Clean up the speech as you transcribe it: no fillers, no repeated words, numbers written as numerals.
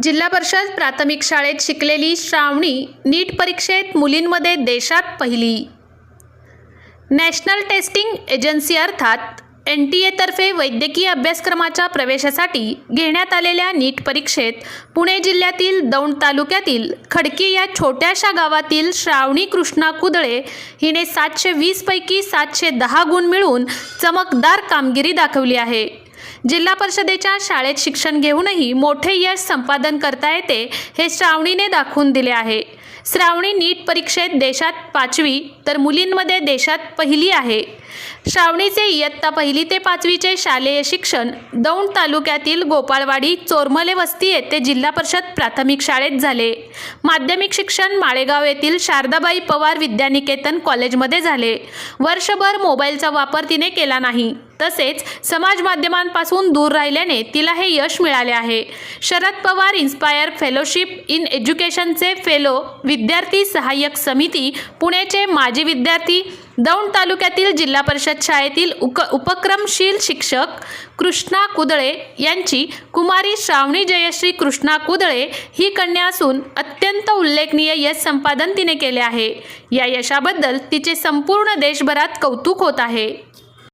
जिल्हा परिषद प्राथमिक शाळेत शिकलेली श्रावणी नीट परीक्षेत मुलींमध्ये देशात पहिली। नॅशनल टेस्टिंग एजन्सी अर्थात NTA तर्फे वैद्यकीय अभ्यासक्रमाच्या प्रवेशासाठी घेण्यात आलेल्या नीट परीक्षेत पुणे जिल्ह्यातील दौंड तालुक्यातील खडकी या छोट्याशा गावातील श्रावणी कृष्णा कुदळे हिने 720 पैकी 710 गुण मिळवून चमकदार कामगिरी दाखवली आहे। जिल्हा परिषदेच्या शाळेत शिक्षण घेऊनही मोठे यश संपादन करता येते हे श्रावणीने दाखवून दिले आहे। श्रावणी नीट परीक्षेत देशात 5वी तर मुलींमध्ये देशात पहिली आहे। श्रावणीचे इयत्ता 1 ते 5वीचे शालेय शिक्षण दौंड तालुक्यातील गोपाळवाडी चोरमले वस्ती येथे जिल्हा परिषद प्राथमिक शाळेत झाले। माध्यमिक शिक्षण माळेगाव येथील शारदाबाई पवार विद्यानिकेतन कॉलेजमध्ये झाले। वर्षभर मोबाईलचा वापर तिने केला नाही, तसेच समाज माध्यमांपासून दूर राहिल्याने तिला हे यश मिळाले आहे। Sharad Pawar inspire fellowship in एज्युकेशनचे फेलो, विद्यार्थी सहाय्यक समिती पुणेचे माजी विद्यार्थी, दौंड तालुक्यातील जिल्हा परिषद शाळेतील उपक्रमशील शिक्षक कृष्णा कुदळे यांची कुमारी श्रावणी जयश्री कृष्णा कुदळे ही कन्या असून अत्यंत उल्लेखनीय यश संपादन तिने केले आहे। या यशाबद्दल तिचे संपूर्ण देशभरात कौतुक होत आहे।